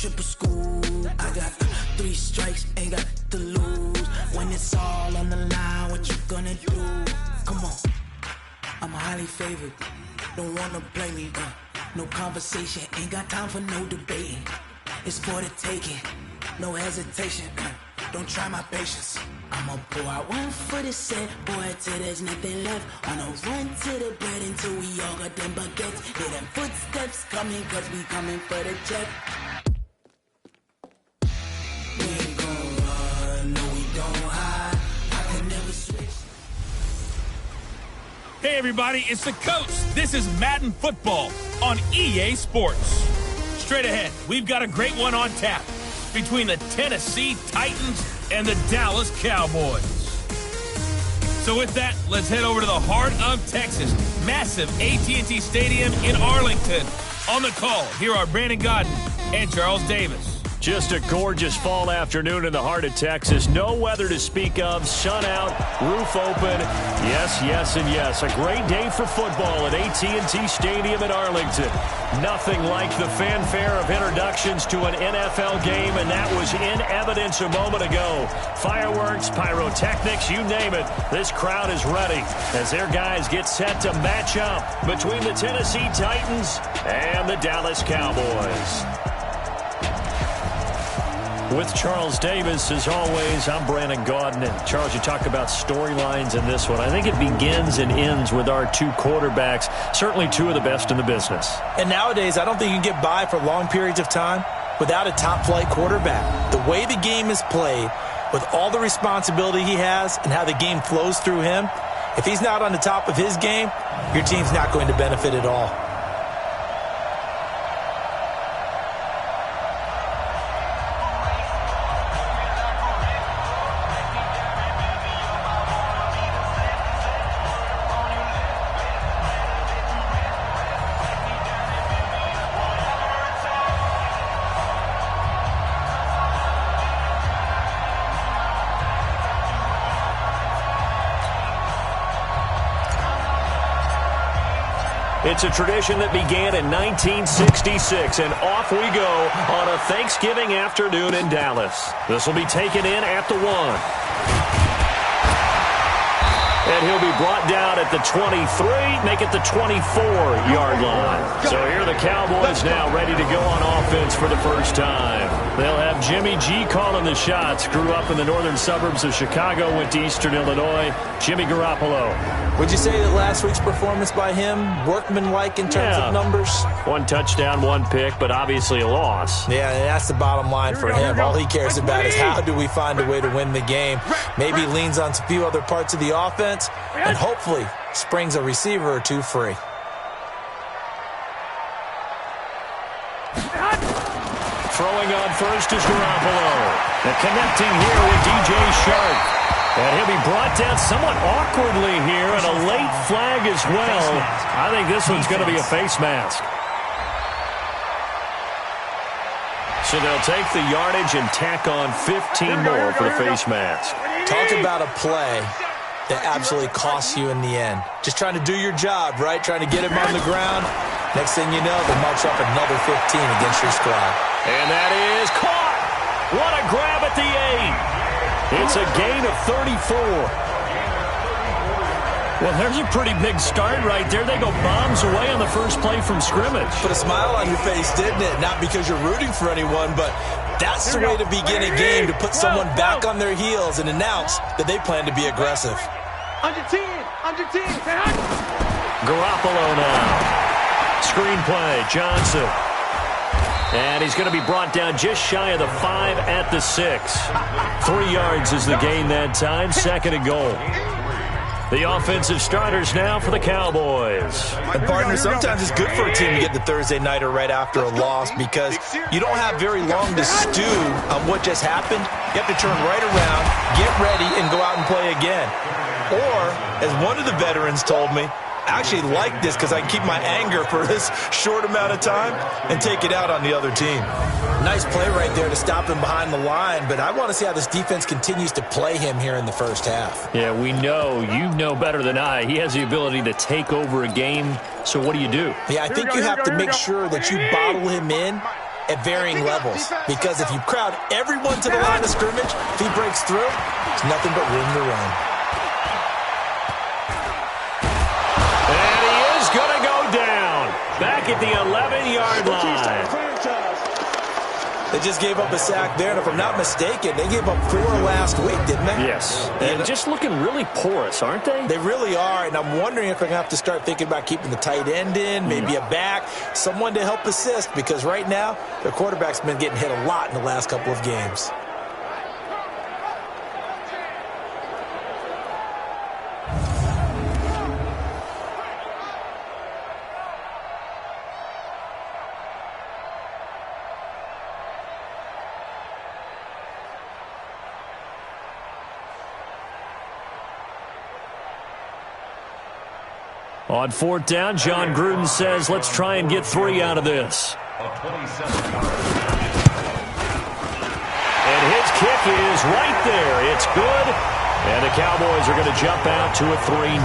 triple school. I got 3 strikes, ain't got to lose. When it's all on the line, what you gonna do? Come on, I'm highly favored. Don't wanna play me, no conversation, ain't got time for no debating. It's for the taking, no hesitation. Don't try my patience. I'ma pour out one for the set, boy, till there's nothing left. On a run to the bread until we all got them baguettes. Hear them footsteps coming, cause we coming for the check. We ain't gon' run, no we don't hide. I can never switch. Hey everybody, it's the coach. This is Madden Football on EA Sports. Straight ahead, we've got a great one on tap between the Tennessee Titans and the Dallas Cowboys. So with that, let's head over to the heart of Texas. Massive AT&T Stadium in Arlington. On the call, here are Brandon Godden and Charles Davis. Just a gorgeous fall afternoon in the heart of Texas. No weather to speak of. Sun out, roof open. Yes, yes, and yes. A great day for football at AT&T Stadium in Arlington. Nothing like the fanfare of introductions to an NFL game, and that was in evidence a moment ago. Fireworks, pyrotechnics, you name it. This crowd is ready as their guys get set to match up between the Tennessee Titans and the Dallas Cowboys. With Charles Davis, as always, I'm Brandon Godden. And Charles, you talk about storylines in this one. I think it begins and ends with our 2 quarterbacks, certainly 2 of the best in the business. And nowadays, I don't think you can get by for long periods of time without a top-flight quarterback. The way the game is played, with all the responsibility he has and how the game flows through him, if he's not on the top of his game, your team's not going to benefit at all. It's a tradition that began in 1966, and off we go on a Thanksgiving afternoon in Dallas. This will be taken in at the 1. And he'll be brought down at the 23, make it the 24-yard line. So here are the Cowboys now ready to go on offense for the first time. They'll have Jimmy G calling the shots. Grew up in the northern suburbs of Chicago, went to Eastern Illinois. Jimmy Garoppolo. Would you say that last week's performance by him, workmanlike in terms of numbers? 1 touchdown, 1 pick, but obviously a loss. Yeah, and that's the bottom line for him. All he cares about is how do we find a way to win the game. Maybe he leans on a few other parts of the offense and hopefully springs a receiver or 2 free. Throwing on first is Garoppolo. And connecting here with DJ Shark. And he'll be brought down somewhat awkwardly here, and a late flag as well. I think this one's going to be a face mask. So they'll take the yardage and tack on 15 more for the face mask. Talk about a play that absolutely costs you in the end. Just trying to do your job, right? Trying to get him on the ground. Next thing you know, they march up another 15 against your squad. And that is caught. What a grab at the 8. It's a gain of 34. Well, there's a pretty big start right there. They go bombs away on the first play from scrimmage. Put a smile on your face, didn't it? Not because you're rooting for anyone, but that's the way to begin a game, to put someone back on their heels and announce that they plan to be aggressive. Under 10, under 10. Garoppolo now. Screen play, Johnson. And he's going to be brought down just shy of the 5 at the 6. 3 yards is the gain that time, 2nd and goal. The offensive starters now for the Cowboys. And partner, sometimes it's good for a team to get the Thursday nighter right after a loss because you don't have very long to stew on what just happened. You have to turn right around, get ready, and go out and play again. Or, as one of the veterans told me, I actually like this because I can keep my anger for this short amount of time and take it out on the other team. Nice play right there to stop him behind the line, but I want to see how this defense continues to play him here in the first half. Yeah, we know. You know better than I. He has the ability to take over a game, so what do you do? Yeah, I think you have to make sure that you bottle him in at varying levels. Because if you crowd everyone to the line of scrimmage, if he breaks through, there's nothing but room to run. And he is going to go down. Back at the 11-yard line. They just gave up a sack there, and if I'm not mistaken, they gave up 4 last week, didn't they? Yes. And just looking really porous, aren't they? They really are, and I'm wondering if they're going to have to start thinking about keeping the tight end in, maybe a back, someone to help assist, because right now, their quarterback's been getting hit a lot in the last couple of games. On 4th down, John Gruden says, let's try and get 3 out of this. And his kick is right there. It's good. And the Cowboys are going to jump out to a 3-0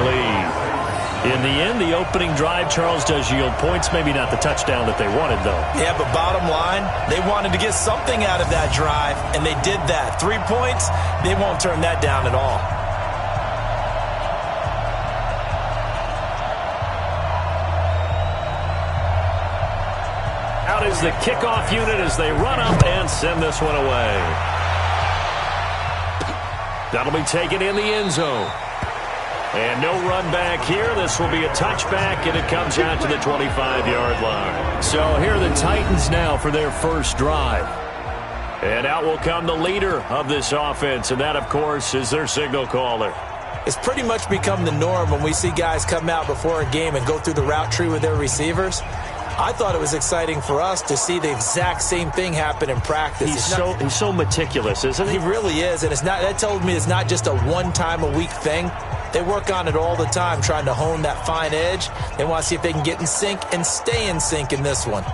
lead. In the end, the opening drive, Charles, does yield points. Maybe not the touchdown that they wanted, though. Yeah, but bottom line, they wanted to get something out of that drive, and they did that. 3 points, they won't turn that down at all. Out is the kickoff unit as they run up and send this one away. That'll be taken in the end zone. And no run back here. This will be a touchback, and it comes out to the 25-yard line. So here are the Titans now for their first drive. And out will come the leader of this offense, and that, of course, is their signal caller. It's pretty much become the norm when we see guys come out before a game and go through the route tree with their receivers. I thought it was exciting for us to see the exact same thing happen in practice. He's so meticulous, isn't he? He really is, and that tells me it's not just a one-time-a-week thing. They work on it all the time, trying to hone that fine edge. They want to see if they can get in sync and stay in sync in this one.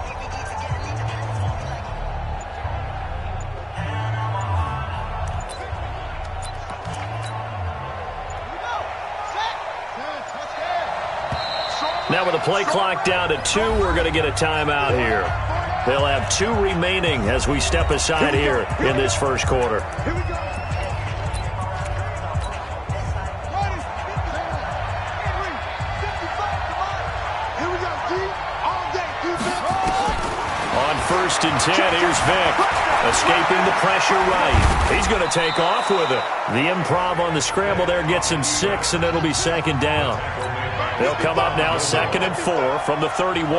Now with the play clock down to 2, we're going to get a timeout here. They'll have 2 remaining as we step aside here in this first quarter. Here we go. On 1st and 10, here's Vic. Escaping the pressure right. He's going to take off with it. The improv on the scramble there gets him 6, and it'll be 2nd down. They'll come up now 2nd and 4 from the 31.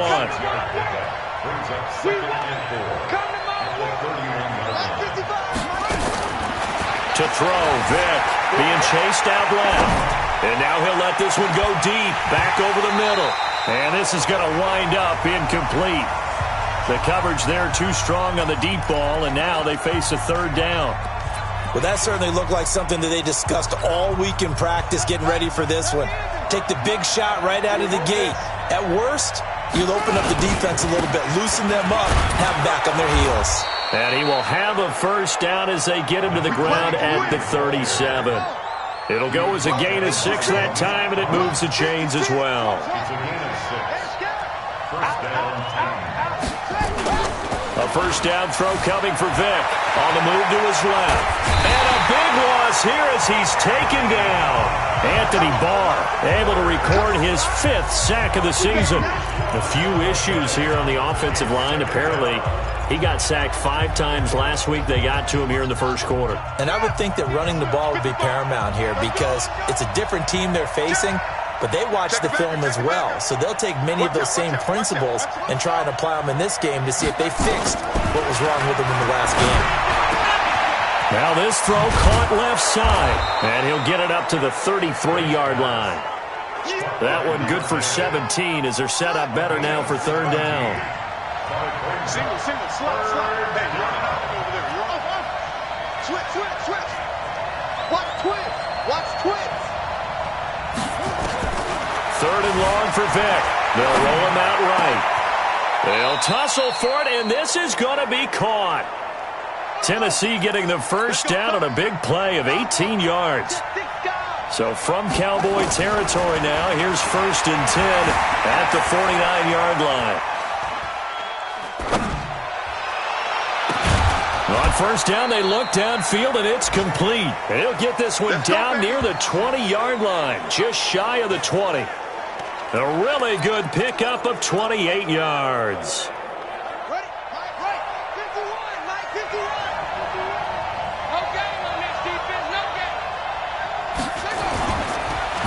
To throw, Vic being chased out left. And now he'll let this one go deep, back over the middle. And this is going to wind up incomplete. The coverage there too strong on the deep ball, and now they face a 3rd down. Well, that certainly looked like something that they discussed all week in practice, getting ready for this one. Take the big shot right out of the gate. At worst, you'll open up the defense a little bit, loosen them up, have them back on their heels. And he will have a 1st down as they get him to the ground at the 37. It'll go as a gain of 6 that time, and it moves the chains as well. A 1st down throw coming for Vic. On the move to his left. And a big loss here as he's taken down. Anthony Barr able to record his 5th sack of the season. A few issues here on the offensive line. Apparently, he got sacked 5 times last week. They got to him here in the first quarter. And I would think that running the ball would be paramount here because it's a different team they're facing, but they watch the film as well. So they'll take many of those same principles and try and apply them in this game to see if they fixed what was wrong with them in the last game. Now this throw caught left side, and he'll get it up to the 33-yard line. That one good for 17 as they're set up better now for 3rd down. Single, slide. Hey, you're running over there. You're off. Switch. Watch twitch. 3rd and long for Vic. They'll roll him out right. They'll tussle for it, and this is going to be caught. Tennessee getting the 1st down on a big play of 18 yards. So from Cowboy territory now, here's 1st and 10 at the 49-yard line. On first down, they look downfield, and it's complete. And he'll get this one down near the 20-yard line, just shy of the 20. A really good pickup of 28 yards. Ready? Right. 51, Mike, 51. No game on this defense, no game.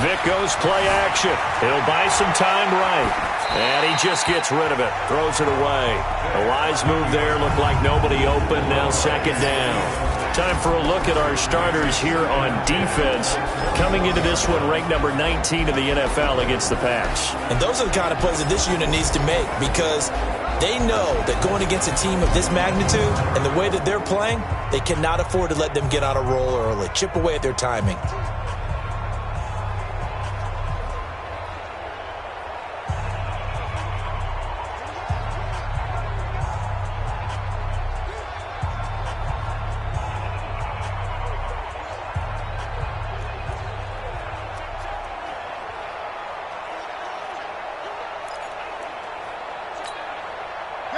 Vic goes play action. He'll buy some time right. And he just gets rid of it. Throws it away. A wise move there. Looked like nobody open. Now second down. Time for a look at our starters here on defense. Coming into this one, ranked number 19 in the NFL against the pass. And those are the kind of plays that this unit needs to make, because they know that going against a team of this magnitude and the way that they're playing, they cannot afford to let them get on a roll early. Chip away at their timing.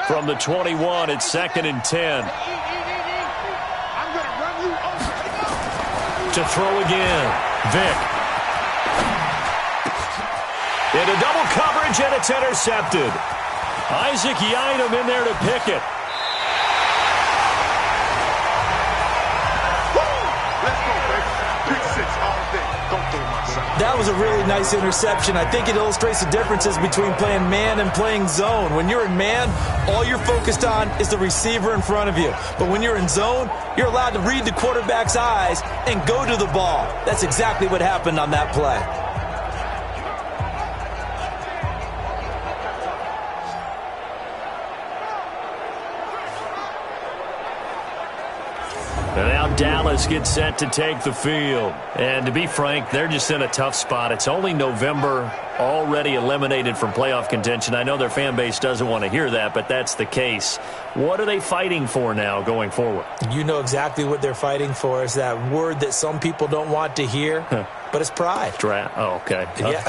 From the 21, it's second and 10. I'm gonna run you over. To throw again. Vic. Into double coverage, and it's intercepted. Isaac Yiadom in there to pick it. Let's go, baby. Pick 6 all day. Don't throw my son. That was a really nice interception. I think it illustrates the differences between playing man and playing zone. When you're in man, all you're focused on is the receiver in front of you. But when you're in zone, you're allowed to read the quarterback's eyes and go to the ball. That's exactly what happened on that play. And now Dallas gets set to take the field. And to be frank, they're just in a tough spot. It's only November, already eliminated from playoff contention. I know their fan base doesn't want to hear that, but that's the case. What are they fighting for now going forward? You know exactly what they're fighting for. Is that word that some people don't want to hear, but it's pride. Draft. Oh, okay. Yeah.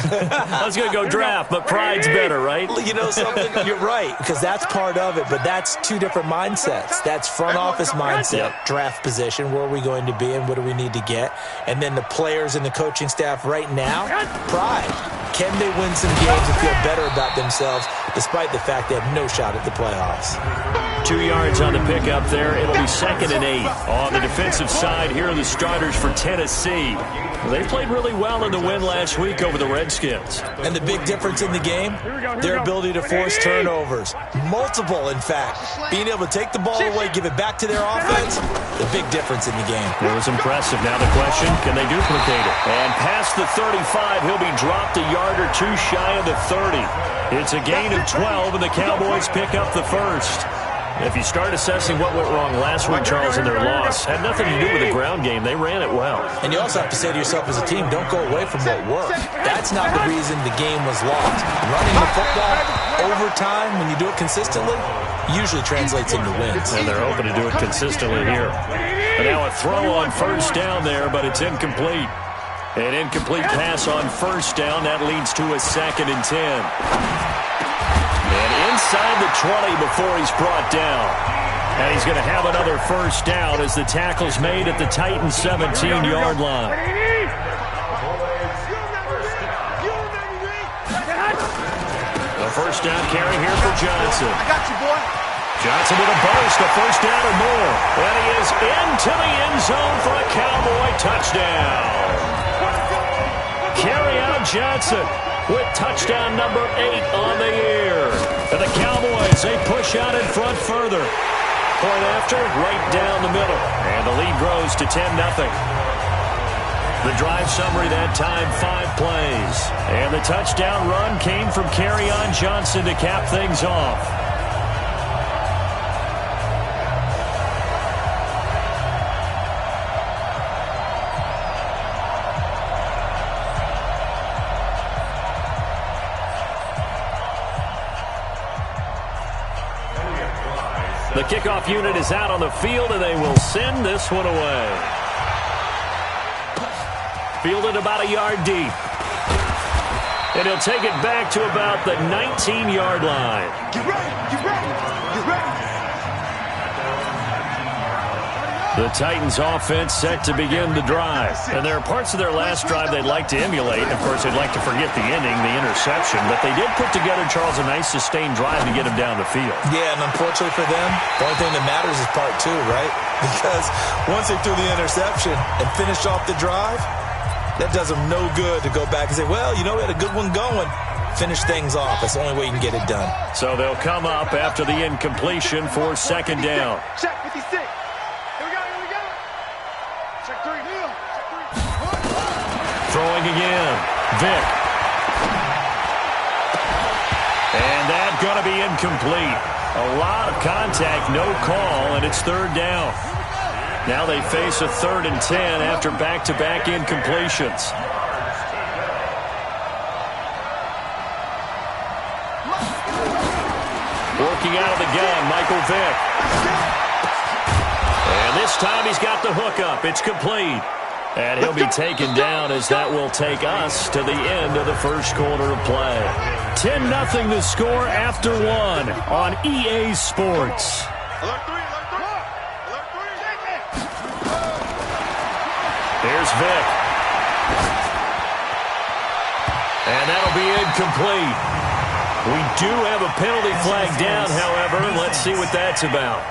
I was going to go draft, but pride's better, right? You know something? You're right, because that's part of it, but that's two different mindsets. That's front office mindset, draft position, where are we going to be and what do we need to get? And then the players and the coaching staff right now, pride. Can they win some games and feel better about themselves despite the fact they have no shot at the playoffs? 2 yards on the pickup there. It'll be second and 8. On the defensive side, here are the starters for Tennessee. They played really well in the win last week over the Redskins. And the big difference in the game, their ability to force turnovers. Multiple, in fact. Being able to take the ball away, give it back to their offense, the big difference in the game. It was impressive. Now the question, can they duplicate it? And past the 35, he'll be dropped a yard or two shy of the 30. It's a gain of 12, and the Cowboys pick up the first. If you start assessing what went wrong last week, Charles, in their loss, had nothing to do with the ground game. They ran it well. And you also have to say to yourself as a team, don't go away from what worked. That's not the reason the game was lost. Running the football over time, when you do it consistently, usually translates into wins. And they're hoping to do it consistently here. And now a throw on first down there, but it's incomplete. An incomplete pass on first down. That leads to a second and 10. And inside the 20 before he's brought down. And he's going to have another first down as the tackle's made at the Titans' 17-yard line. The first down carry here for Johnson. I got you, boy. Johnson with a burst, a first down or more. And he is into the end zone for a Cowboy touchdown. Kerryon Johnson with touchdown number 8 on the year. And the Cowboys, they push out in front further. Point after, right down the middle. And the lead grows to 10-0. The drive summary that time, 5 plays. And the touchdown run came from Kerryon Johnson to cap things off. The kickoff unit is out on the field, and they will send this one away. Fielded about a yard deep. And he'll take it back to about the 19-yard line. Get ready, get ready, get ready. The Titans offense set to begin the drive. And there are parts of their last drive they'd like to emulate. Of course, they'd like to forget the ending, the interception. But they did put together, Charles, a nice sustained drive to get him down the field. Yeah, and unfortunately for them, the only thing that matters is part 2, right? Because once they threw the interception and finished off the drive, that does them no good to go back and say, well, you know, we had a good one going. Finish things off. That's the only way you can get it done. So they'll come up after the incompletion for second down. Check 56. Here we go. Check 3. Throwing again. Vick. And that's going to be incomplete. A lot of contact, no call, and it's third down. Now they face a 3rd and 10 after back-to-back incompletions. Working out of the gun, Michael Vick. And this time he's got the hook up. It's complete. And he'll be taken down as that will take us to the end of the first quarter of play. 10-0 the score after 1 on EA Sports. Here's Vick. And that'll be incomplete. We do have a penalty flag down, however. Let's see what that's about.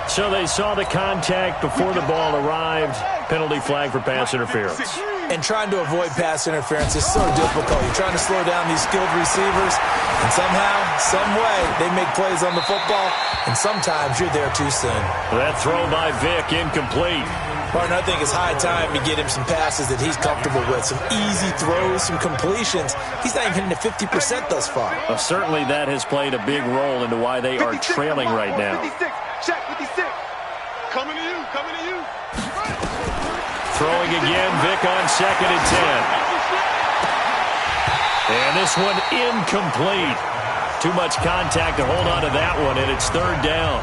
So they saw the contact before the ball arrived. Penalty flag for pass interference. And trying to avoid pass interference is so difficult. You're trying to slow down these skilled receivers, and somehow, some way, they make plays on the football, and sometimes you're there too soon. That throw by Vick, incomplete. Martin, I think it's high time to get him some passes that he's comfortable with, some easy throws, some completions. He's not even hitting the 50% thus far. Well, certainly that has played a big role into why they are trailing right now. 56. Check 56. Coming to you. Throwing again, Vick on 2nd and 10. And this one incomplete. Too much contact to hold on to that one, and it's third down.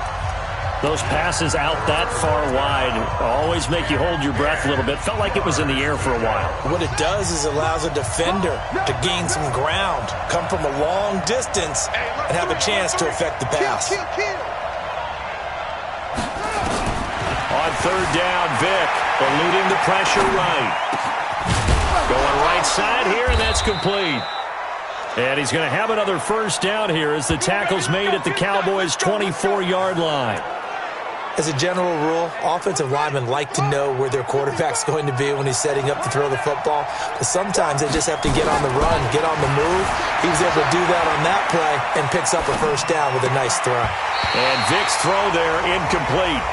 Those passes out that far wide always make you hold your breath a little bit. Felt like it was in the air for a while. What it does is it allows a defender to gain some ground, come from a long distance, and have a chance to affect the pass. On third down, Vick eluding the pressure right. Going right side here, and that's complete. And he's going to have another first down here as the tackle's made at the Cowboys' 24-yard line. As a general rule, offensive linemen like to know where their quarterback's going to be when he's setting up to throw the football. But sometimes they just have to get on the run, get on the move. He was able to do that on that play and picks up a first down with a nice throw. And Vick's throw there incomplete.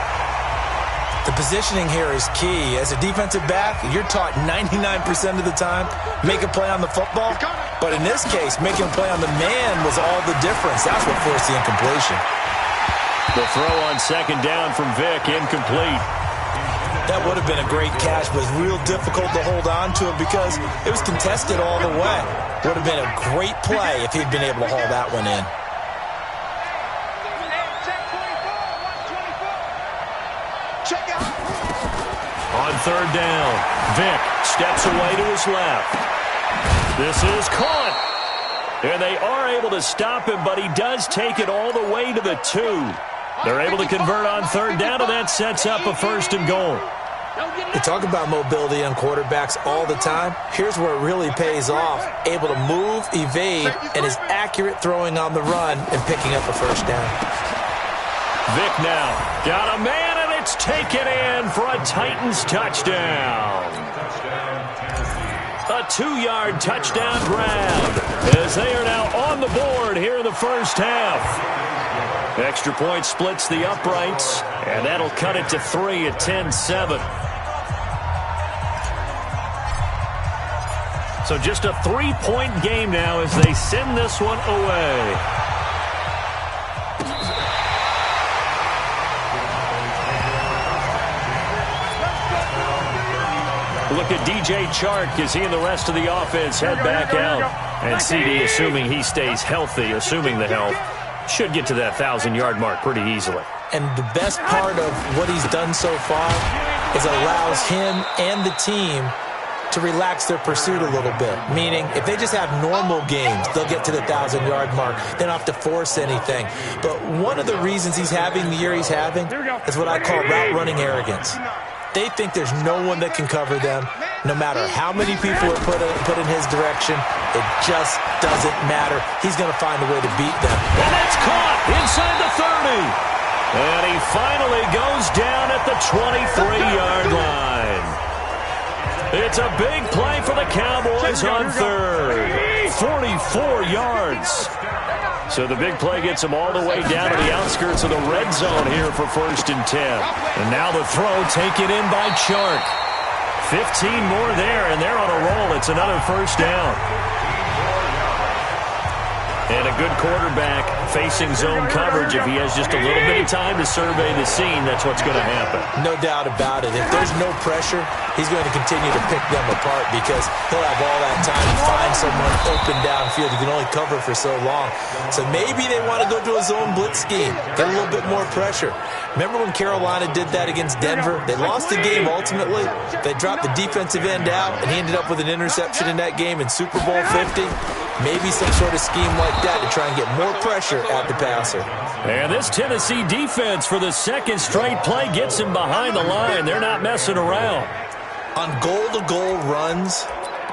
The positioning here is key. As a defensive back, you're taught 99% of the time, make a play on the football. But in this case, making a play on the man was all the difference. That's what forced the incompletion. The throw on second down from Vick, incomplete. That would have been a great catch, but it's real difficult to hold on to it because it was contested all the way. Would have been a great play if he'd been able to haul that one in. On third down, Vick steps away to his left. This is caught. And they are able to stop him, but he does take it all the way to the 2. They're able to convert on third down, and that sets up a first and goal. We talk about mobility on quarterbacks all the time. Here's where it really pays off. Able to move, evade, and is accurate throwing on the run and picking up a first down. Vick now got a man, and it's taken in for a Titans touchdown. A 2-yard touchdown grab as they are now on the board here in the first half. Extra point splits the uprights, and that'll cut it to 3 at 10-7. So just a 3-point game now as they send this one away. Look at DJ Chark as he and the rest of the offense head back out. And CD, assuming he stays healthy, assuming the health, should get to that 1,000-yard mark pretty easily. And the best part of what he's done so far is it allows him and the team to to relax their pursuit a little bit. Meaning, if they just have normal games, they'll get to the 1,000-yard mark. They don't have to force anything. But one of the reasons he's having the year he's having is what I call route-running arrogance. They think there's no one that can cover them. No matter how many people are put in his direction, it just doesn't matter. He's going to find a way to beat them. And that's caught inside the 30. And he finally goes down at the 23-yard line. It's a big play for the Cowboys on third. 44 yards. So the big play gets them all the way down to the outskirts of the red zone here for 1st and 10. And now the throw taken in by Chark. 15 more there, and they're on a roll. It's another 1st down. And a good quarterback facing zone coverage. If he has just a little bit of time to survey the scene, that's what's going to happen. No doubt about it. If there's no pressure, he's going to continue to pick them apart because he'll have all that time to find someone open downfield. He can only cover for so long. So maybe they want to go to a zone blitz scheme, get a little bit more pressure. Remember when Carolina did that against Denver? They lost the game ultimately. They dropped the defensive end out, and he ended up with an interception in that game in Super Bowl 50. Maybe some sort of scheme like that to try and get more pressure at the passer. And this Tennessee defense for the second straight play gets him behind the line. They're not messing around. On goal-to-goal runs,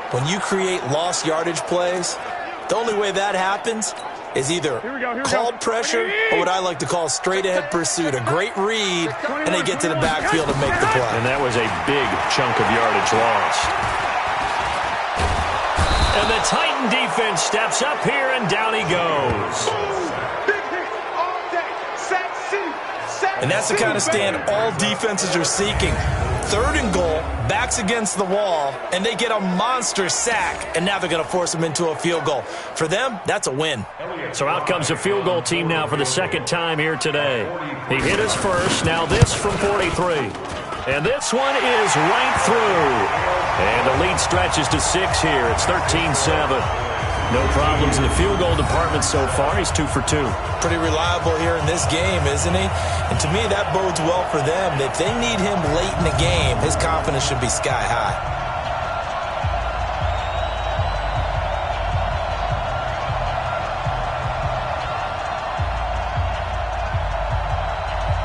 when you create lost yardage plays, the only way that happens is either called pressure or what I like to call straight-ahead pursuit. A great read, and they get to the backfield and make the play. And that was a big chunk of yardage lost. And the Titan defense steps up here, and down he goes. And that's the kind of stand all defenses are seeking. 3rd and goal, backs against the wall, and they get a monster sack, and now they're going to force them into a field goal. For them, that's a win. So out comes the field goal team now for the second time here today. He hit his first, now this from 43. And this one is right through. And the lead stretches to 6 here. It's 13-7. No problems in the field goal department so far. He's 2 for 2. Pretty reliable here in this game, isn't he? And to me, that bodes well for them. If they need him late in the game, his confidence should be sky high.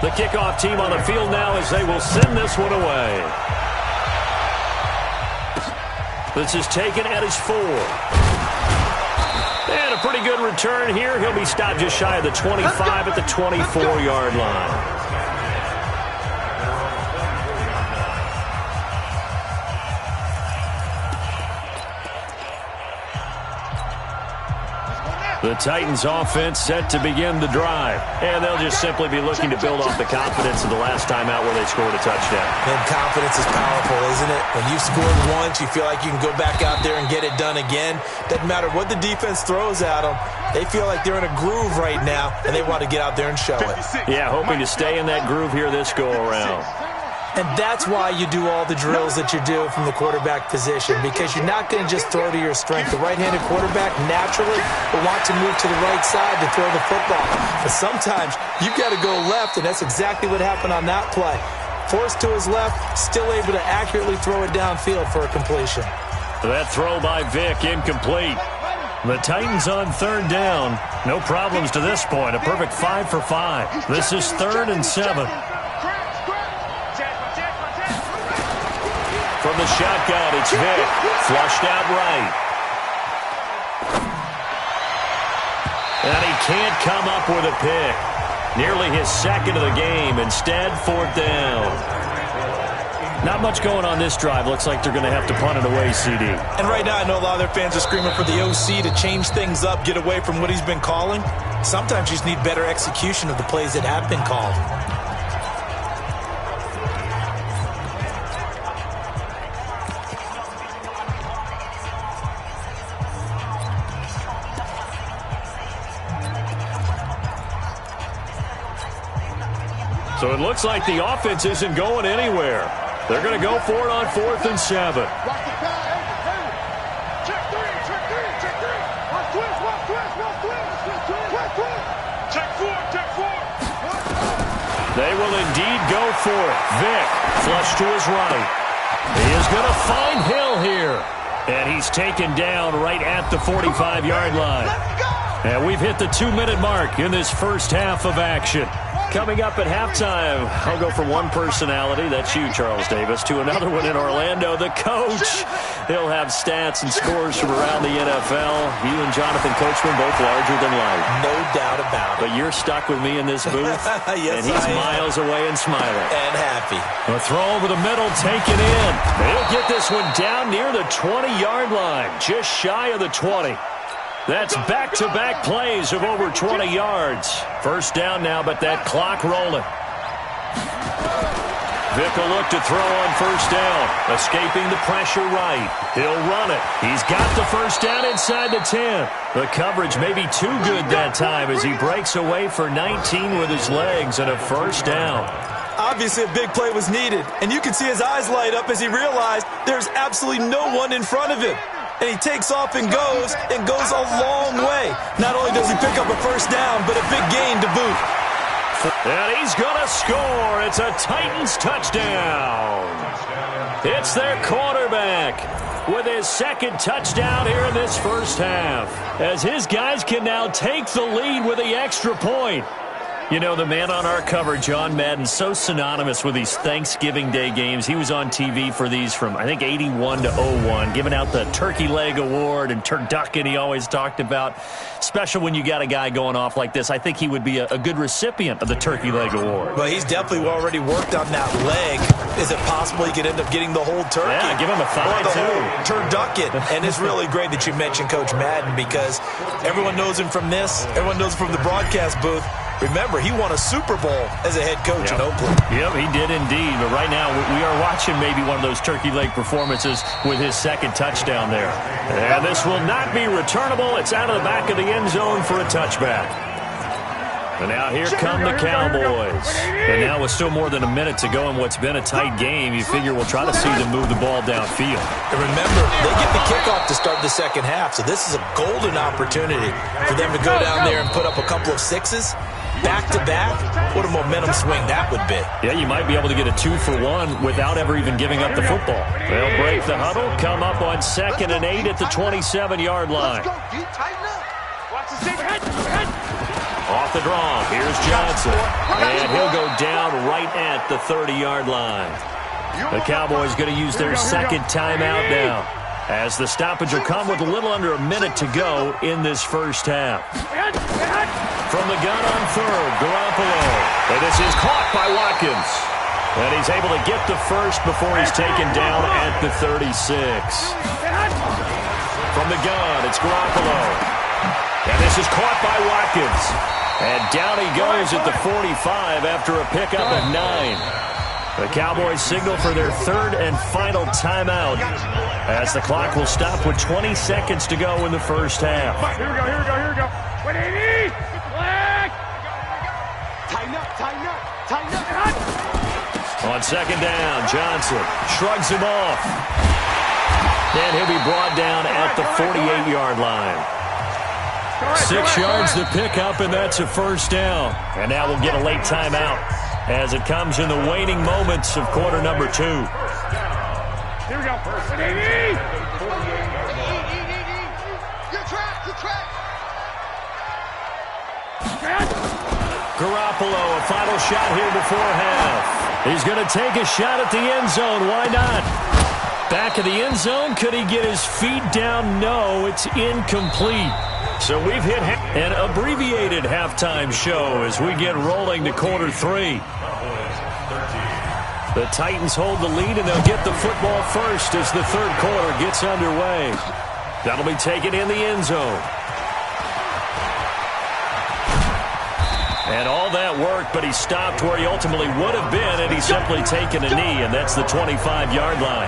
The kickoff team on the field now as they will send this one away. This is taken at his 4. And a pretty good return here. He'll be stopped just shy of the 25 at the 24-yard line. The Titans offense set to begin the drive. And they'll just simply be looking to build off the confidence of the last time out where they scored a touchdown. And confidence is powerful, isn't it? When you've scored once, you feel like you can go back out there and get it done again. Doesn't matter what the defense throws at them. They feel like they're in a groove right now, and they want to get out there and show it. Yeah, hoping to stay in that groove here this go-around. And that's why you do all the drills that you do from the quarterback position, because you're not going to just throw to your strength. The right-handed quarterback naturally will want to move to the right side to throw the football. But sometimes you've got to go left, and that's exactly what happened on that play. Forced to his left, still able to accurately throw it downfield for a completion. That throw by Vick, incomplete. The Titans on 3rd down. No problems to this point. A perfect 5 for 5. This is 3rd and 7. From the shotgun, it's Vick. Flushed out right. And he can't come up with a pick. Nearly his second of the game. Instead, 4th down. Not much going on this drive. Looks like they're going to have to punt it away, CD. And right now, I know a lot of their fans are screaming for the OC to change things up, get away from what he's been calling. Sometimes you just need better execution of the plays that have been called. So it looks like the offense isn't going anywhere. They're going to go for it on 4th and 7. They will indeed go for it. Vick, flush to his right. He is going to find Hill here. And he's taken down right at the 45-yard line. And we've hit the 2-minute mark in this first half of action. Coming up at halftime, I'll go from one personality, that's you, Charles Davis, to another one in Orlando, the coach. He'll have stats and scores from around the NFL. You and Jonathan Coachman both larger than life. No doubt about it. But you're stuck with me in this booth, yes, and he's miles away and smiling. And happy. A throw over the middle, taken in. They'll get this one down near the 20-yard line, just shy of the 20. That's back-to-back plays of over 20 yards. First down now, but that clock rolling. Vick will look to throw on first down. Escaping the pressure right. He'll run it. He's got the first down inside the 10. The coverage may be too good that time as he breaks away for 19 with his legs and a first down. Obviously, a big play was needed, and you can see his eyes light up as he realized there's absolutely no one in front of him. And he takes off and goes a long way. Not only does he pick up a first down, but a big gain to boot. And he's going to score. It's a Titans touchdown. It's their quarterback with his second touchdown here in this first half, as his guys can now take the lead with the extra point. You know, the man on our cover, John Madden, so synonymous with these Thanksgiving Day games. He was on TV for these from, I think, 81 to 01, giving out the Turkey Leg Award and turducken he always talked about. Special when you got a guy going off like this. I think he would be a good recipient of the Turkey Leg Award. Well, he's definitely already worked on that leg. Is it possible he could end up getting the whole turkey? Yeah, give him a thigh, or the whole turducken. And it's really great that you mentioned Coach Madden, because everyone knows him from this. Everyone knows him from the broadcast booth. Remember, he won a Super Bowl as a head coach in Oakland. Yep, he did indeed. But right now, we are watching maybe one of those turkey leg performances with his second touchdown there. And this will not be returnable. It's out of the back of the end zone for a touchback. And now here come the Cowboys. And now with still more than a minute to go in what's been a tight game, you figure we'll try to see them move the ball downfield. And remember, they get the kickoff to start the second half, so this is a golden opportunity for them to go down there and put up a couple of sixes. Back-to-back, what a momentum swing that would be. Yeah, you might be able to get a 2-for-1 without ever even giving up the football. They'll break the huddle, come up on 2nd and 8 at the 27-yard line. Off the draw, here's Johnson. And he'll go down right at the 30-yard line. The Cowboys going to use their second timeout now, as the stoppage will come with a little under a minute to go in this first half. From the gun on third, Garoppolo. And this is caught by Watkins. And he's able to get the first before he's taken down at the 36. From the gun, it's Garoppolo. And this is caught by Watkins. And down he goes at the 45 after a pickup of 9. The Cowboys signal for their third and final timeout, as the clock will stop with 20 seconds to go in the first half. Here we go. 180. Tighten up. On second down, Johnson shrugs him off. And he'll be brought down at the 48-yard line. 6 yards to pick up, and that's a first down. And now we'll get a late timeout as it comes in the waning moments of quarter number 2. Here we go. 180. Good track. Garoppolo, a final shot here before half. He's going to take a shot at the end zone. Why not? Back of the end zone. Could he get his feet down? No, it's incomplete. So we've hit an abbreviated halftime show as we get rolling to quarter 3. The Titans hold the lead, and they'll get the football first as the third quarter gets underway. That'll be taken in the end zone. And all that work, but he stopped where he ultimately would have been, and he's simply taken a knee, and that's the 25-yard line.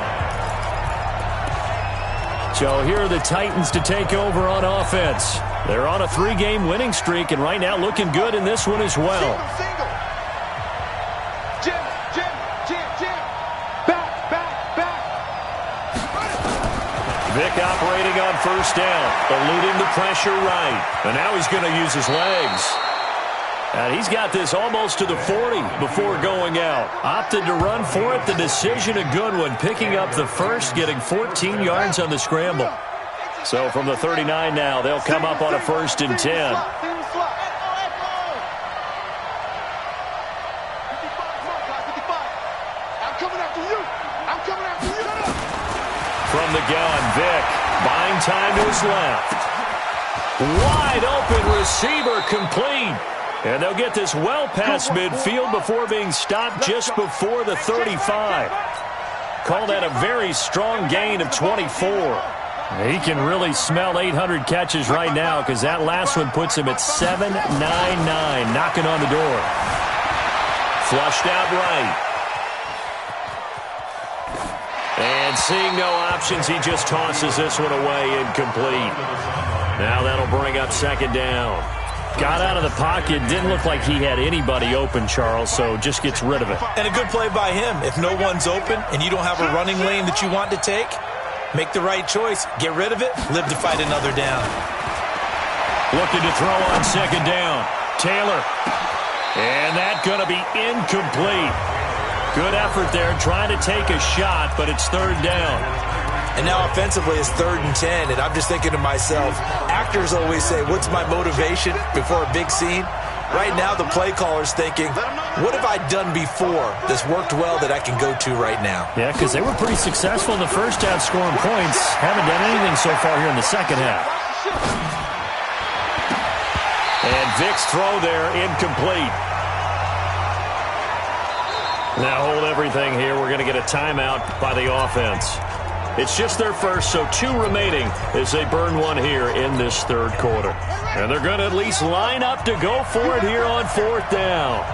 So here are the Titans to take over on offense. They're on a 3-game winning streak, and right now looking good in this one as well. Jim. Back. Vick operating on first down, eluding the pressure right. And now he's going to use his legs. And he's got this almost to the 40 before going out. Opted to run for it. The decision a good one. Picking up the first, getting 14 yards on the scramble. So from the 39 now, they'll come up on a 1st and 10. From the gun, Vick, buying time to his left. Wide open receiver, complete. And they'll get this well past midfield before being stopped just before the 35. Call that a very strong gain of 24. He can really smell 800 catches right now because that last one puts him at 799, knocking on the door. Flushed out right. And seeing no options, he just tosses this one away, incomplete. Now that'll bring up 2nd down. Got out of the pocket, didn't look like he had anybody open, Charles, so just gets rid of it. And a good play by him. If no one's open and you don't have a running lane that you want to take, make the right choice. Get rid of it, live to fight another down. Looking to throw on 2nd down. Taylor. And that's going to be incomplete. Good effort there, trying to take a shot, but it's 3rd down. And now offensively it's 3rd and 10, and I'm just thinking to myself, actors always say, what's my motivation before a big scene? Right now the play caller's thinking, what have I done before that's worked well that I can go to right now? Yeah, because they were pretty successful in the first half scoring points. Haven't done anything so far here in the second half. And Vick's throw there, incomplete. Now hold everything here. We're going to get a timeout by the offense. It's just their first, so 2 remaining as they burn one here in this 3rd quarter. And they're going to at least line up to go for it here on 4th down.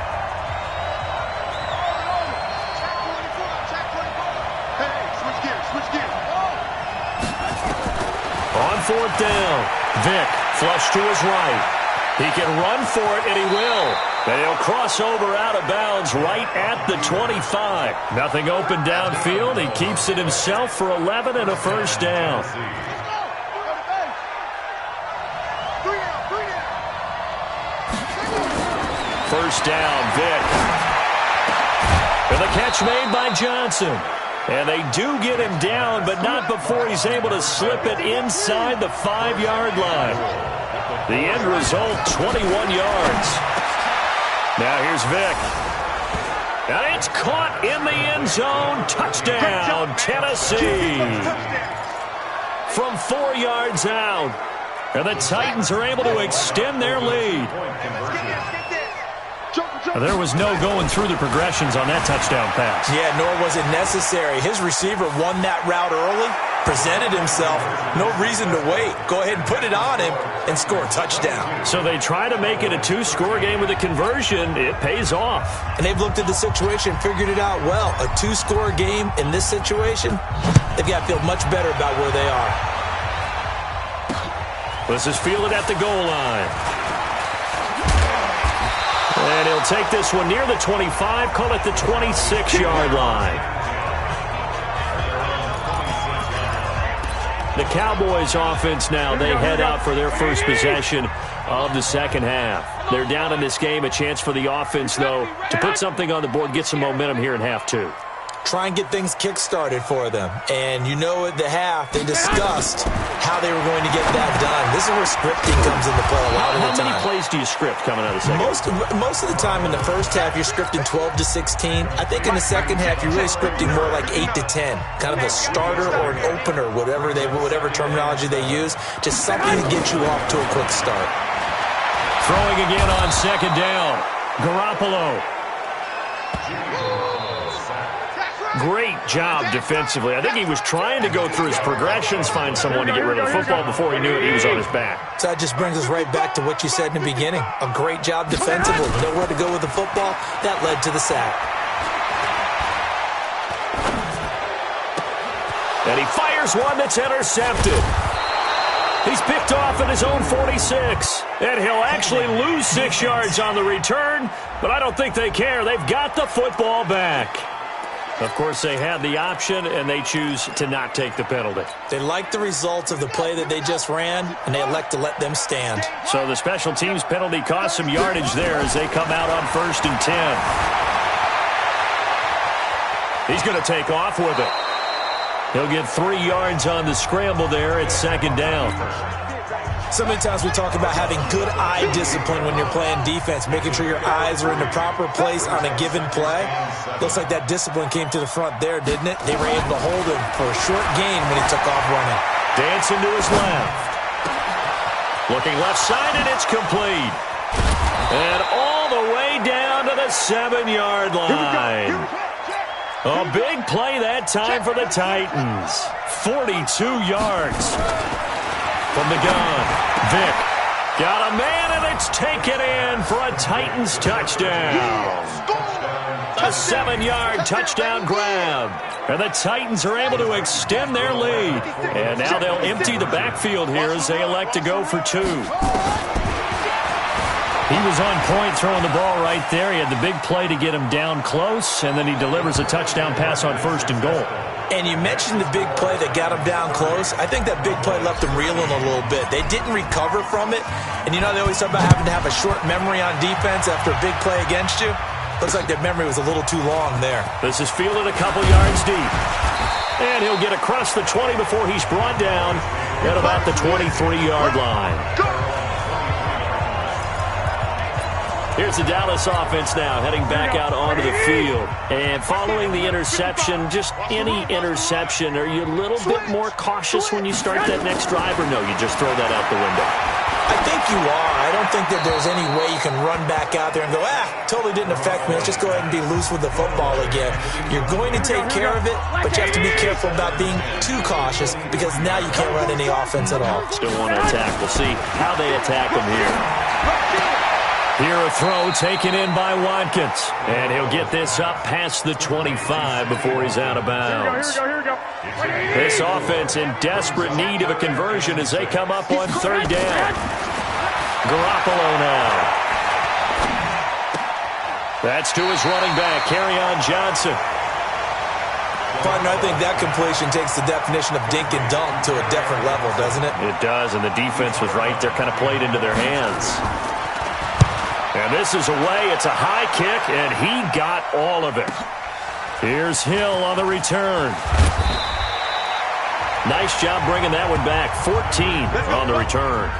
On 4th down, Vick flush to his right. He can run for it, and he will. And he'll cross over out of bounds right at the 25. Nothing open downfield. He keeps it himself for 11 and a 1st down. First down, Vick. And the catch made by Johnson. And they do get him down, but not before he's able to slip it inside the 5-yard line. The end result, 21 yards. Now here's Vick. And it's caught in the end zone. Touchdown, Tennessee. From 4 yards out. And the Titans are able to extend their lead. There was no going through the progressions on that touchdown pass. Yeah, nor was it necessary. His receiver won that route early, presented himself. No reason to wait. Go ahead and put it on him and score a touchdown. So they try to make it a 2-score game with a conversion. It pays off. And they've looked at the situation, figured it out well. A 2-score game in this situation, they've got to feel much better about where they are. This is fielded at the goal line. And he'll take this one near the 25, call it the 26-yard line. The Cowboys offense now, they head out for their first possession of the second half. They're down in this game, a chance for the offense, though, to put something on the board, get some momentum here in half 2. Try and get things kick-started for them. And you know at the half, they discussed how they were going to get that done. This is where scripting comes into play a lot of the time. How many plays do you script coming out of the second? Most of the time in the first half, you're scripting 12 to 16. I think in the second half, you're really scripting more like 8 to 10. Kind of a starter or an opener, whatever terminology they use. Just something to get you off to a quick start. Throwing again on 2nd down. Garoppolo. Great job defensively. I think he was trying to go through his progressions, find someone to get rid of the football before he knew it. He was on his back. So that just brings us right back to what you said in the beginning. A great job defensively. Nowhere to go with the football. That led to the sack. And he fires one that's intercepted. He's picked off at his own 46. And he'll actually lose 6 yards on the return, but I don't think they care. They've got the football back. Of course, they had the option, and they choose to not take the penalty. They like the results of the play that they just ran, and they elect to let them stand. So the special teams penalty cost some yardage there as they come out on 1st and 10. He's going to take off with it. He'll get 3 yards on the scramble there at 2nd down. So many times we talk about having good eye discipline when you're playing defense, making sure your eyes are in the proper place on a given play. Looks like that discipline came to the front there, didn't it? They were able to hold him for a short gain when he took off running. Dancing to his left. Looking left side, and it's complete. And all the way down to the 7-yard line. A big play that time for the Titans. 42 yards. From the gun, Vick got a man, and it's taken in for a Titans touchdown. A 7-yard touchdown grab. And the Titans are able to extend their lead. And now they'll empty the backfield here as they elect to go for 2. He was on point throwing the ball right there. He had the big play to get him down close, and then he delivers a touchdown pass on 1st and goal. And you mentioned the big play that got him down close. I think that big play left him reeling a little bit. They didn't recover from it. And you know they always talk about having to have a short memory on defense after a big play against you. Looks like their memory was a little too long there. This is fielded a couple yards deep. And he'll get across the 20 before he's brought down at about the 23-yard line. Here's the Dallas offense now, heading back out onto the field. And following the interception, just any interception, are you a little bit more cautious when you start that next drive, or no, you just throw that out the window? I think you are. I don't think that there's any way you can run back out there and go, totally didn't affect me. Let's just go ahead and be loose with the football again. You're going to take care of it, but you have to be careful about being too cautious because now you can't run any offense at all. Still want to attack. We'll see how they attack him here. Here a throw taken in by Watkins. And he'll get this up past the 25 before he's out of bounds. Here we go. This offense in desperate need of a conversion as they come up on 3rd down. Garoppolo now. That's to his running back, Kerryon Johnson. Partner, I think that completion takes the definition of dink and dunk to a different level, doesn't it? It does, and the defense was right there, kind of played into their hands. And this is away. It's a high kick, and he got all of it. Here's Hill on the return. Nice job bringing that one back. 14 on the return.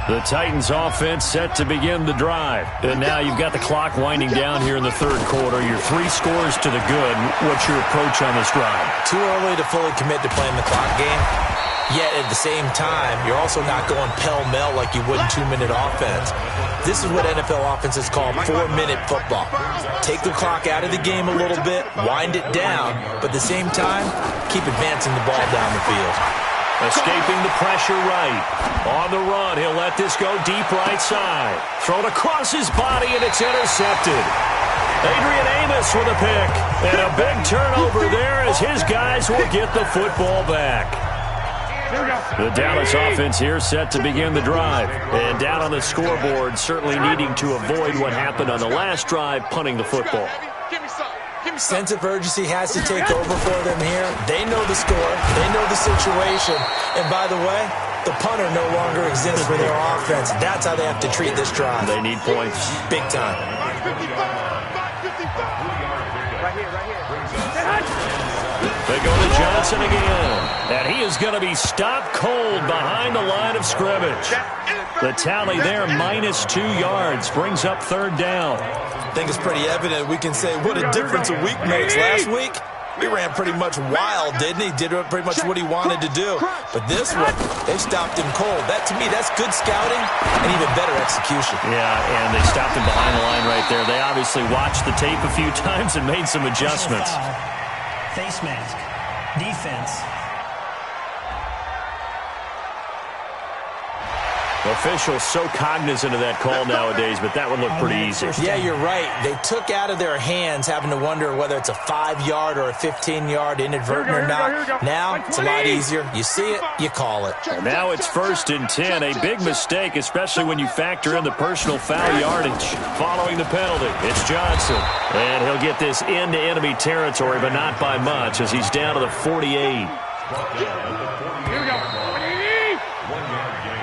The Titans offense set to begin the drive. And now you've got the clock winding down here in the 3rd quarter. You're 3 scores to the good. What's your approach on this drive? Too early to fully commit to playing the clock game. Yet at the same time, you're also not going pell-mell like you would in 2-minute offense. This is what NFL offenses call 4-minute football. Take the clock out of the game a little bit, wind it down, but at the same time, keep advancing the ball down the field. Escaping the pressure right. On the run, he'll let this go deep right side. Thrown across his body, and it's intercepted. Adrian Amos with a pick. And a big turnover there as his guys will get the football back. The Dallas offense here set to begin the drive. And down on the scoreboard, certainly needing to avoid what happened on the last drive, punting the football. Sense of urgency has to take over for them here. They know the score. They know the situation. And by the way, the punter no longer exists for their offense. That's how they have to treat this drive. They need points. Big time. Right here. They go to Johnson again. And he is going to be stopped cold behind the line of scrimmage. The tally there, -2 yards, brings up 3rd down. I think it's pretty evident. We can say what a difference a week makes. Last week, he ran pretty much wild, didn't he? Did pretty much what he wanted to do. But this one, they stopped him cold. That, to me, that's good scouting and even better execution. Yeah, and they stopped him behind the line right there. They obviously watched the tape a few times and made some adjustments. Face mask. Defense. Officials so cognizant of that call nowadays, but that would look pretty easy. Yeah, you're right. They took out of their hands having to wonder whether it's a 5-yard or a 15-yard inadvertent or not. Now it's a lot easier. You see it, you call it. And now it's 1st and 10. A big mistake, especially when you factor in the personal foul yardage following the penalty. It's Johnson. And he'll get this into enemy territory, but not by much as he's down to the 48.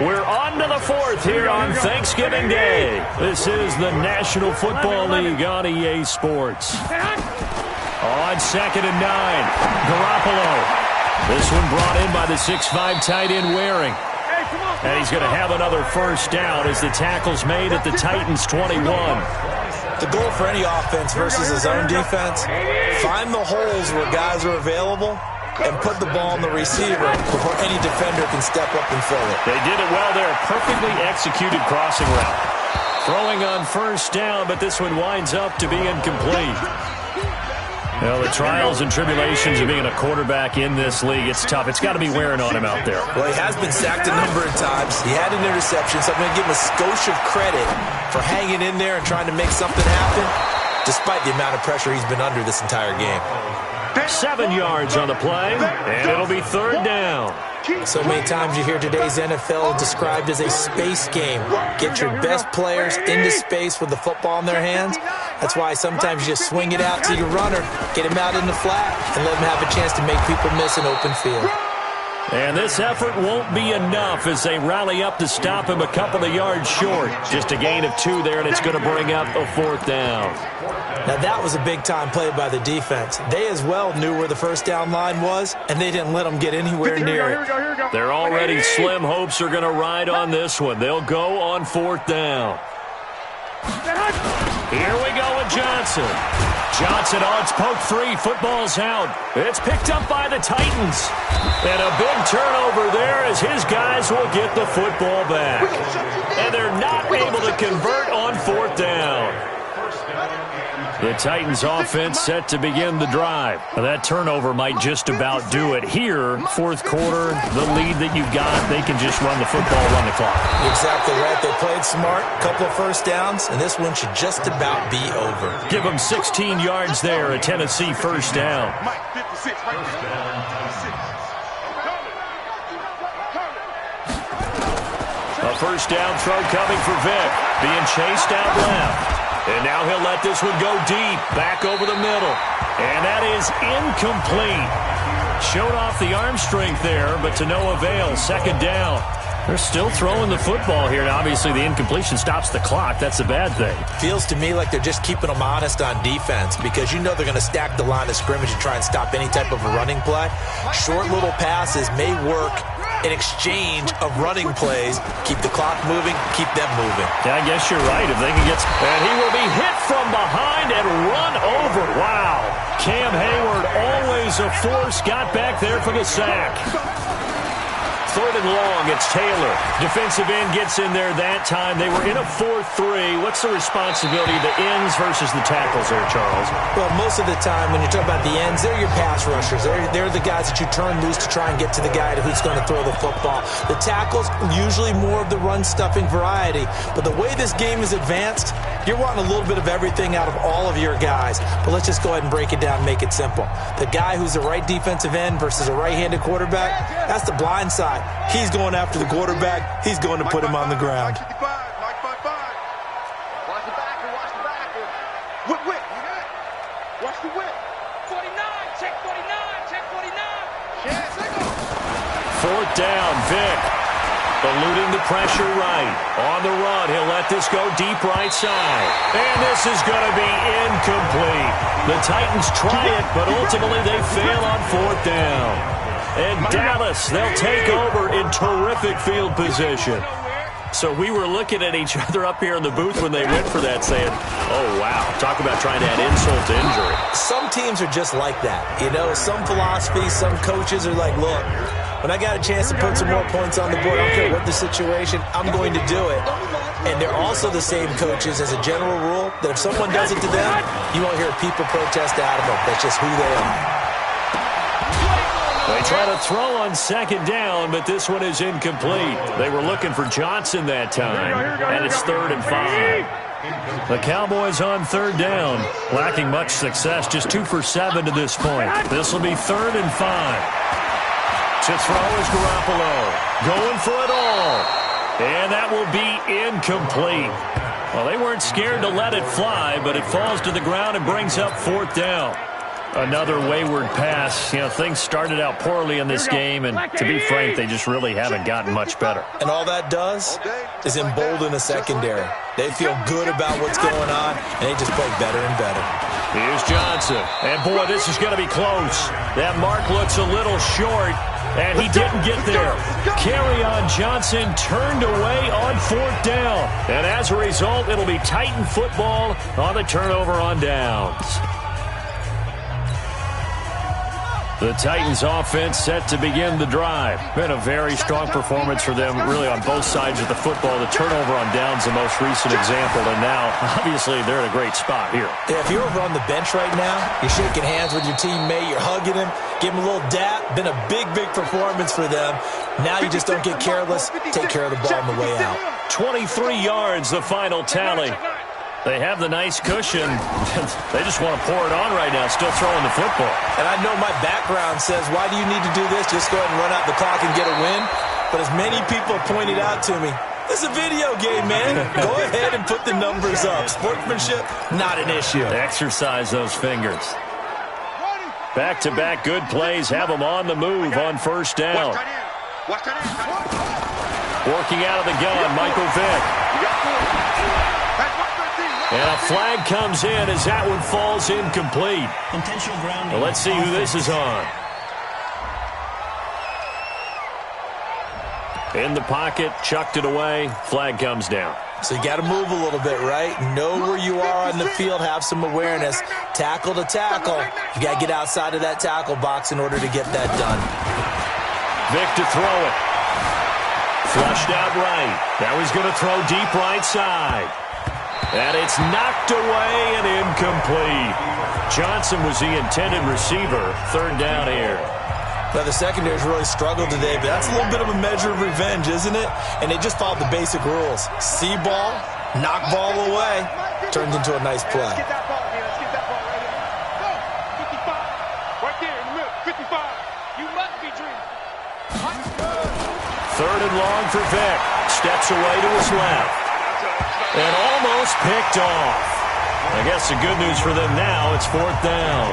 We're on to the 4th here on Thanksgiving Day. This is the National Football League on EA Sports. On 2nd and 9, Garoppolo. This one brought in by the 6'5" tight end Waring. And he's going to have another first down as the tackle's made at the Titans' 21. The goal for any offense versus his own defense, find the holes where guys are available and put the ball in the receiver before any defender can step up and fill it. They did it well there. Perfectly executed crossing route. Throwing on first down, but this one winds up to be incomplete. Well, the trials and tribulations of being a quarterback in this league, it's tough. It's got to be wearing on him out there. Well, he has been sacked a number of times. He had an interception, so I'm going to give him a skosh of credit for hanging in there and trying to make something happen, despite the amount of pressure he's been under this entire game. 7 yards on the play, and it'll be 3rd down. So many times you hear today's NFL described as a space game. Get your best players into space with the football in their hands. That's why sometimes you just swing it out to your runner, get him out in the flat, and let him have a chance to make people miss an open field. And this effort won't be enough as they rally up to stop him a couple of yards short. Just a gain of 2 there, and it's going to bring up a 4th down. Now, that was a big-time play by the defense. They as well knew where the first down line was, and they didn't let them get anywhere near it. Their already slim hopes are going to ride on this one. They'll go on 4th down. Here we go with Johnson. Johnson on its poke 3. Football's out. It's picked up by the Titans. And a big turnover there as his guys will get the football back. And they're not able to convert on 4th down. The Titans offense set to begin the drive. Now, that turnover might just about do it. Here, 4th quarter, the lead that you've got, they can just run the football, run the clock. Exactly right. They played smart, couple of first downs, and this one should just about be over. Give them 16 yards there, a Tennessee first down. A first down throw coming for Vick, being chased out left. And now he'll let this one go deep, back over the middle. And that is incomplete. Showed off the arm strength there, but to no avail. 2nd down. They're still throwing the football here, and obviously the incompletion stops the clock. That's a bad thing. Feels to me like they're just keeping them honest on defense because you know they're going to stack the line of scrimmage and try and stop any type of a running play. Short little passes may work in exchange of running plays. Keep the clock moving, keep them moving. Yeah, I guess you're right. If they can get... And he will be hit from behind and run over. Wow. Cam Hayward, always a force, got back there for the sack. 3rd and long, it's Taylor. Defensive end gets in there that time. They were in a 4-3. What's the responsibility of the ends versus the tackles there, Charles? Well, most of the time when you talk about the ends, they're your pass rushers. They're the guys that you turn loose to try and get to the guy who's going to throw the football. The tackles, usually more of the run-stuffing variety. But the way this game is advanced, you're wanting a little bit of everything out of all of your guys. But let's just go ahead and break it down and make it simple. The guy who's the right defensive end versus a right-handed quarterback, that's the blind side. He's going after the quarterback. He's going to put him on the ground. Watch the backer, watch the backer. Whip, whip. Watch the whip. 49, check 49, check 49. Yes, they go. 4th down, Vick. Eluding the pressure right. On the run, he'll let this go deep right side. And this is going to be incomplete. The Titans try it, but ultimately they fail on 4th down. And Dallas, they'll take over in terrific field position. So we were looking at each other up here in the booth when they went for that saying, oh, wow, talk about trying to add insult to injury. Some teams are just like that. You know, some philosophies, some coaches are like, look, when I got a chance to put some more points on the board, I don't care what the situation, I'm going to do it. And they're also the same coaches as a general rule that if someone does it to them, you won't hear people protest out of them. That's just who they are. They try to throw on second down, but this one is incomplete. They were looking for Johnson that time, and it's 3rd and 5. The Cowboys on 3rd down, lacking much success, just 2 for 7 to this point. This will be 3rd and 5. To throw is Garoppolo, going for it all, and that will be incomplete. Well, they weren't scared to let it fly, but it falls to the ground and brings up 4th down. Another wayward pass. You know, things started out poorly in this game, and to be frank, they just really haven't gotten much better. And all that does is embolden the secondary. They feel good about what's going on, and they just play better and better. Here's Johnson. And, boy, this is going to be close. That mark looks a little short, and he didn't get there. Kerryon Johnson turned away on 4th down. And as a result, it'll be Titan football on the turnover on downs. The Titans offense set to begin the drive. Been a very strong performance for them, really, on both sides of the football. The turnover on downs, the most recent example, and now, obviously, they're in a great spot here. Yeah, if you're over on the bench right now, you're shaking hands with your teammate, you're hugging him, give him a little dap. Been a big, big performance for them. Now you just don't get careless. Take care of the ball on the way out. 23 yards, the final tally. They have the nice cushion. They just want to pour it on right now, still throwing the football. And I know my background says, why do you need to do this? Just go ahead and run out the clock and get a win. But as many people pointed out to me, this is a video game, man. Go ahead and put the numbers up. Sportsmanship, not an issue. Exercise those fingers. Back-to-back good plays have them on the move on 1st down. Working out of the gun, Michael Vick. And a flag comes in as that one falls incomplete. Intentional grounding. Well, let's see who this is on. In the pocket, chucked it away, flag comes down. So you got to move a little bit, right? Know where you are on the field, have some awareness. Tackle to tackle. You got to get outside of that tackle box in order to get that done. Vick to throw it. Flushed out right. Now he's going to throw deep right side. And it's knocked away and incomplete. Johnson was the intended receiver. 3rd down here. Now, the secondary's really struggled today, but that's a little bit of a measure of revenge, isn't it? And they just followed the basic rules. See ball, knock ball away, turns into a nice play. Let's get that ball here. Let's get that ball right here. Go. 55. Right there in the middle. 55. You must be dreaming. 3rd and long for Vick. Steps away to his left. And almost picked off. I guess the good news for them now, it's 4th down.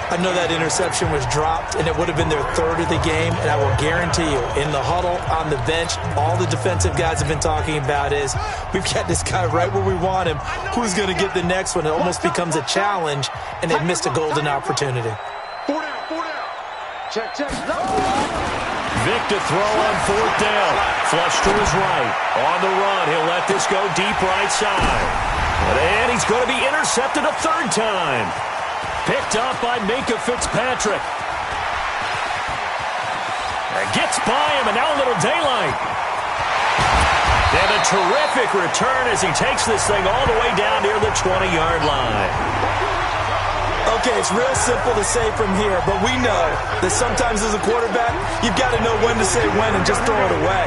I know that interception was dropped, and it would have been their 3rd of the game, and I will guarantee you, in the huddle, on the bench, all the defensive guys have been talking about is, we've got this guy right where we want him. Who's going to get the next one? It almost becomes a challenge, and they've missed a golden opportunity. 4 down, 4 down. Check, check. Vick to throw on 4th down. Flush to his right. On the run, he'll let this go deep right side. And he's going to be intercepted a 3rd time. Picked up by Minka Fitzpatrick. And gets by him, and now a little daylight. And a terrific return as he takes this thing all the way down near the 20-yard line. Okay, it's real simple to say from here, but we know that sometimes as a quarterback, you've got to know when to say when and just throw it away.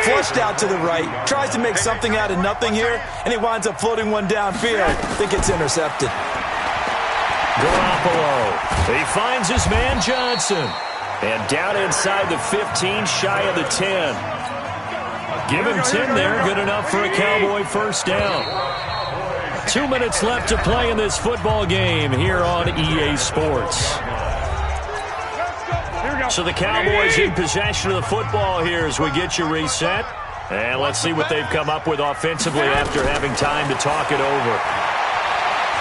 Flushed out to the right, tries to make something out of nothing here, and he winds up floating one downfield. I think it's intercepted. Garoppolo. He finds his man Johnson. And down inside the 15, shy of the 10. Give him 10 there, good enough for a Cowboy 1st down. 2 minutes left to play in this football game here on EA Sports. So the Cowboys in possession of the football here as we get you reset. And let's see what they've come up with offensively after having time to talk it over.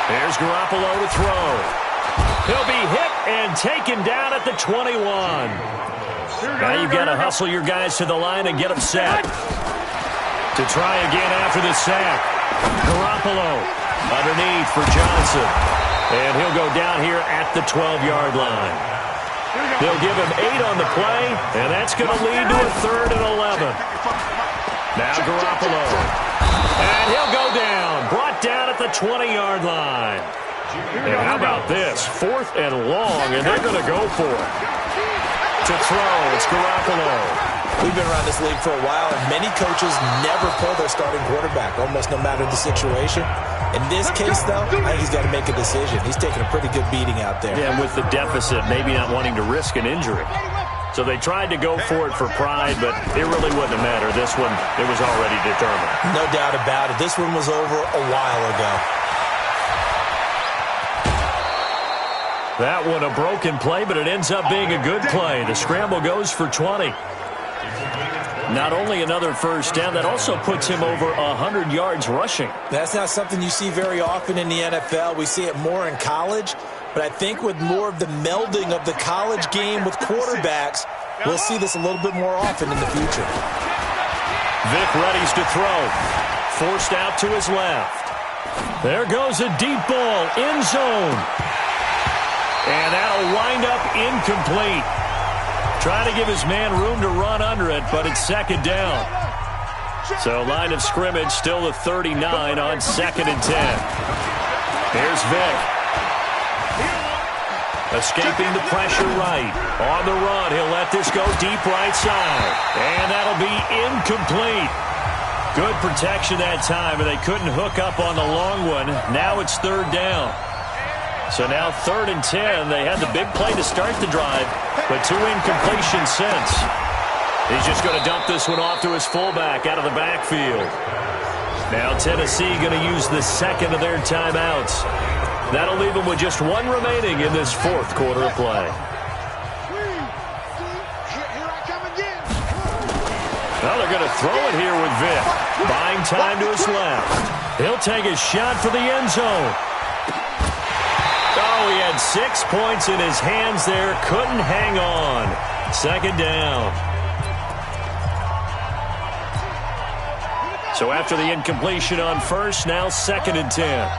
There's Garoppolo to throw. He'll be hit and taken down at the 21. Now you've got to hustle your guys to the line and get them set. To try again after the sack. Garoppolo underneath for Johnson. And he'll go down here at the 12-yard line. They'll give him 8 on the play, and that's going to lead to a 3rd and 11. Now Garoppolo. And he'll go down. Brought down at the 20-yard line. And how about this? 4th and long, and they're going to go for it. To throw, it's Garoppolo. We've been around this league for a while, and many coaches never pull their starting quarterback, almost no matter the situation. In this case, though, I think he's got to make a decision. He's taking a pretty good beating out there. Yeah, and with the deficit, maybe not wanting to risk an injury. So they tried to go for it for pride, but it really wouldn't have mattered. This one, it was already determined. No doubt about it. This one was over a while ago. That one a broken play, but it ends up being a good play. The scramble goes for 20. Not only another first down, that also puts him over 100 yards rushing. That's not something you see very often in the NFL. We see it more in college, but I think with more of the melding of the college game with quarterbacks, we'll see this a little bit more often in the future. Vic readies to throw. Forced out to his left. There goes a deep ball, end zone. And that'll wind up incomplete. Trying to give his man room to run under it, but it's 2nd down. So line of scrimmage still the 39 on 2nd and 10. Here's Vic. Escaping the pressure right. On the run, he'll let this go deep right side. And that'll be incomplete. Good protection that time, and they couldn't hook up on the long one. Now it's 3rd down. So now 3rd and 10. They had the big play to start the drive, but 2 incompletions since. He's just going to dump this one off to his fullback out of the backfield. Now Tennessee going to use the 2nd of their timeouts. That'll leave them with just 1 remaining in this 4th quarter of play. Well, they're going to throw it here with Vic. Buying time to his left. He'll take a shot for the end zone. Oh, he had 6 points in his hands there. Couldn't hang on. 2nd down. So after the incompletion on first, now 2nd and 10.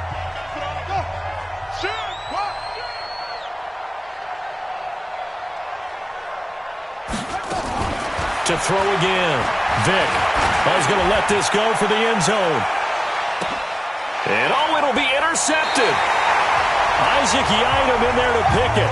To throw again. Vic. He's going to let this go for the end zone. And, oh, it'll be intercepted. Isaac Yiadom in there to pick it.